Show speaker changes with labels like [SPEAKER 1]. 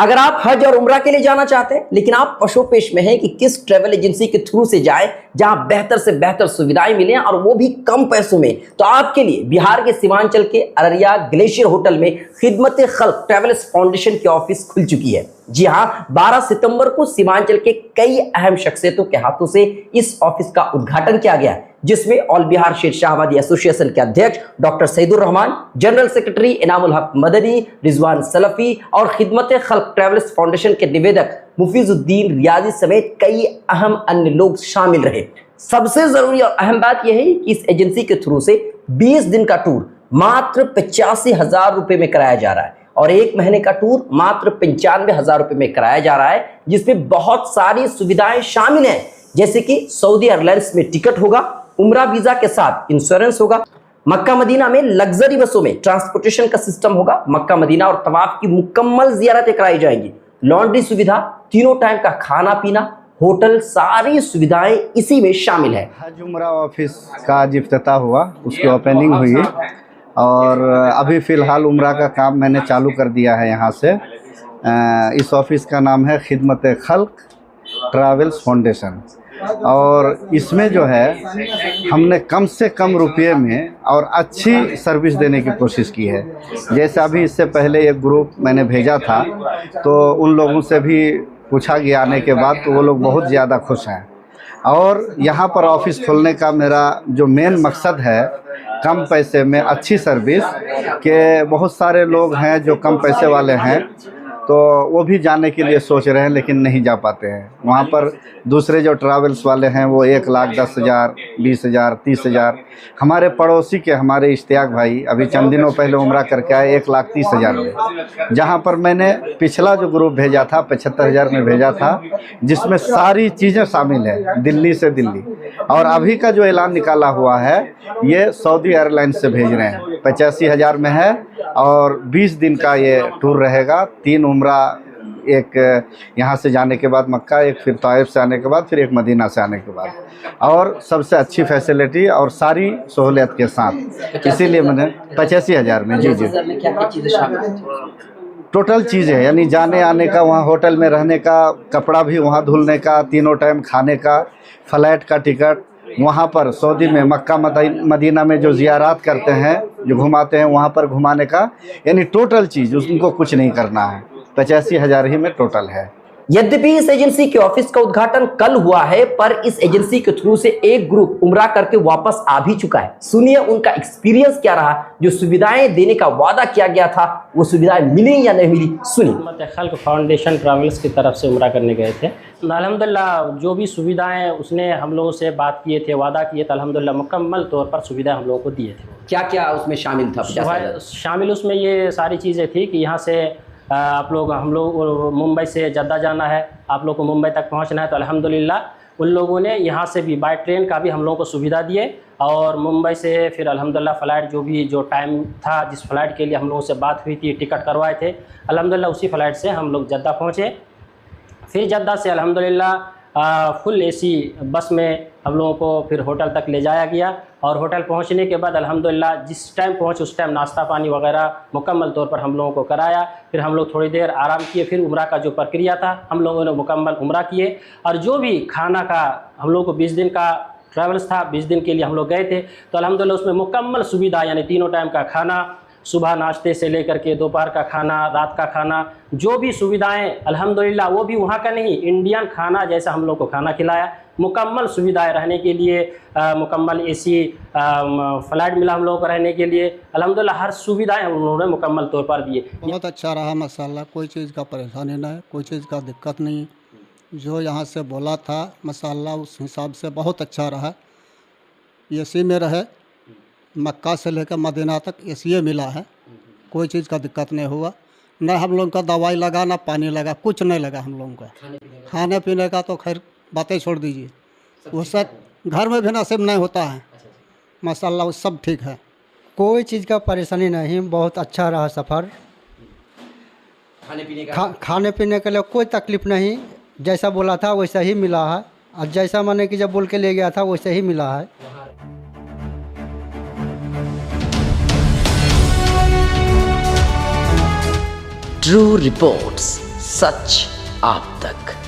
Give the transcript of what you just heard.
[SPEAKER 1] अगर आप हज और उम्रा के लिए जाना चाहते हैं लेकिन आप पशोपेश में हैं कि किस ट्रैवल एजेंसी के थ्रू से जाएं जहां बेहतर से बेहतर सुविधाएं मिलें और वो भी कम पैसों में, तो आपके लिए बिहार के सीमांचल के अररिया ग्लेशियर होटल में खिदमत खल्क ट्रैवल्स फाउंडेशन की ऑफिस खुल चुकी है। जी हां, 12 सितंबर को सीमांचल के कई अहम शख्सियतों के हाथों से इस ऑफिस का उद्घाटन किया गया, जिसमें ऑल बिहार शेर शाहवादी एसोसिएशन के अध्यक्ष doctor Saeedur Rahman, general secretary Inamul Haq Madani, Rizwan Salafi और खिदमत खल्क ट्रैवल्स फाउंडेशन के निवेदक मुफीजुद्दीन रियाजी समेत कई अहम अन्य लोग शामिल रहे। सबसे जरूरी और अहम बात यह है कि इस एजेंसी के थ्रू से 20 दिन का टूर मात्र 85,000 रुपए में कराया जा रहा है और 1 महीने का टूर मात्र 95,000 रुपए में कराया जा रहा है, जिसमें बहुत सारी सुविधाएं शामिल हैं, जैसे कि सऊदी एयरलाइंस में टिकट होगा, उम्रा वीजा के साथ इंश्योरेंस होगा, मक्का मदीना में लग्जरी बसों में ट्रांसपोर्टेशन का सिस्टम होगा, मक्का मदीना और तवाफ की मुकम्मल जियारतें कराई जाएंगी, लॉन्ड्री सुविधा, तीनों टाइम का खाना पीना, होटल, सारी सुविधाएं इसी में शामिल है।
[SPEAKER 2] हज उम्रा ऑफिस का आज इफ्तिताह हुआ, उसकी ओपनिंग हुई और अभी फ़िलहाल उम्रा का काम मैंने चालू कर दिया है यहाँ से। इस ऑफिस का नाम है खिदमत खल्क ट्रैवल्स फाउंडेशन और इसमें जो है हमने कम से कम रुपये में और अच्छी सर्विस देने की कोशिश की है। जैसे अभी इससे पहले एक ग्रुप मैंने भेजा था तो उन लोगों से भी पूछा गया आने के बाद, तो वो लोग बहुत ज़्यादा खुश हैं। और यहाँ पर ऑफिस खोलने का मेरा जो मेन मकसद है, कम पैसे में अच्छी सर्विस, के बहुत सारे लोग हैं जो कम पैसे वाले हैं तो वो भी जाने के लिए सोच रहे हैं लेकिन नहीं जा पाते हैं। वहाँ पर दूसरे जो ट्रैवल्स वाले हैं वो 1,10,000, 20,000, 30,000। हमारे पड़ोसी के हमारे इश्तियाक भाई अभी चंद दिनों पहले उम्रा करके आए 1,30,000 में, जहाँ पर मैंने पिछला जो ग्रुप भेजा था 75,000 में भेजा था, जिसमें सारी चीज़ें शामिल है दिल्ली से दिल्ली। और अभी का जो ऐलान निकाला हुआ है ये सऊदी एयरलाइंस से भेज रहे हैं, 85,000 में है और 20 दिन का ये टूर रहेगा। 3 उम्रा, एक यहाँ से जाने के बाद मक्का, एक फिर ताइफ से आने के बाद, फिर एक मदीना से आने के बाद, और सबसे अच्छी फैसिलिटी और सारी सहूलियत के साथ। इसीलिए मैंने 85,000 में जी टोटल चीज़ है, यानी जाने आने का, वहाँ होटल में रहने का, कपड़ा भी वहाँ धुलने का, तीनों टाइम खाने का, फ्लाइट का टिकट, वहाँ पर सऊदी में मक्का मदीना में जो ज़ियारत करते हैं, जो घुमाते हैं, वहाँ पर घुमाने का, यानी टोटल चीज़, उनको कुछ नहीं करना है। 85,000 ही में टोटल है।
[SPEAKER 1] यद्यपि इस एजेंसी के ऑफिस का उद्घाटन कल हुआ है, पर इस एजेंसी के थ्रू से एक ग्रुप उम्रा करके वापस आ भी चुका है। सुनिए उनका एक्सपीरियंस क्या रहा, जो सुविधाएं देने का वादा किया गया था वो सुविधाएं मिली या नहीं मिली, सुनिए।
[SPEAKER 3] खिदमत खल्क फाउंडेशन ट्रैवल्स की तरफ से उम्रा करने गए थे। अल्हम्दुलिल्लाह जो भी सुविधाएं उसने हम लोगों से बात किए थे, वादा किए थे, अल्हम्दुलिल्लाह मुकम्मल तौर पर सुविधा हम लोगों को दिए थे।
[SPEAKER 1] क्या क्या उसमें शामिल था?
[SPEAKER 3] शामिल उसमें ये सारी चीज़ें थी कि यहाँ से आप लोग, हम लोग मुंबई से जद्दा जाना है, आप लोग को मुंबई तक पहुंचना है, तो अल्हम्दुलिल्लाह उन लोगों ने यहाँ से भी बाय ट्रेन का भी हम लोगों को सुविधा दिए और मुंबई से फिर अल्हम्दुलिल्लाह फ़्लाइट जो टाइम था, जिस फ़्लाइट के लिए हम लोगों से बात हुई थी, टिकट करवाए थे, अल्हम्दुलिल्लाह उसी फ़्लाइट से हम लोग जद्दा पहुँचे। फिर जद्दा से अल्हम्दुलिल्लाह फुल एसी बस में हम लोगों को फिर होटल तक ले जाया गया और होटल पहुंचने के बाद अल्हम्दुलिल्लाह जिस टाइम पहुंचे उस टाइम नाश्ता पानी वगैरह मुकम्मल तौर पर हम लोगों को कराया। फिर हम लोग थोड़ी देर आराम किए, फिर उम्रा का जो प्रक्रिया था हम लोगों ने मुकम्मल उम्रा किए और जो भी खाना का हम लोग को 20 दिन का ट्रैवल्स था, 20 दिन के लिए हम लोग गए थे, तो अल्हम्दुलिल्लाह उसमें मुकम्मल सुविधा, यानी तीनों टाइम का खाना, सुबह नाश्ते से लेकर के दोपहर का खाना, रात का खाना, जो भी सुविधाएं अल्हम्दुलिल्लाह, वो भी वहाँ का नहीं, इंडियन खाना जैसा हम लोग को खाना खिलाया। मुकम्मल सुविधाएं रहने के लिए, मुकम्मल एसी फ्लाइट मिला हम लोगों को रहने के लिए, अल्हम्दुलिल्लाह हर सुविधाएं उन्होंने मुकम्मल तौर पर दिए।
[SPEAKER 4] बहुत अच्छा रहा माशाल्लाह, कोई चीज़ का परेशानी नहीं, कोई चीज़ का दिक्कत नहीं। जो यहाँ से बोला था माशाल्लाह उस हिसाब से बहुत अच्छा रहा। एसी में रहे, मक्का से लेकर मदीना तक एसी मिला है, कोई चीज़ का दिक्कत नहीं हुआ। न हम लोगों का दवाई लगा, ना पानी लगा, कुछ नहीं लगा हम लोगों का। खाने पीने का तो खैर बातें छोड़ दीजिए, वो सब घर में भी नसीब नहीं होता है। माशाल्लाह वो सब ठीक है,
[SPEAKER 5] कोई चीज़ का परेशानी नहीं, बहुत अच्छा रहा सफ़र। खाने पीने के लिए कोई तकलीफ़ नहीं, जैसा बोला था वैसा ही मिला है और जैसा मैंने कि जब बोल के ले गया था वैसे ही मिला है।
[SPEAKER 1] ट्रू रिपोर्ट्स सच आप तक।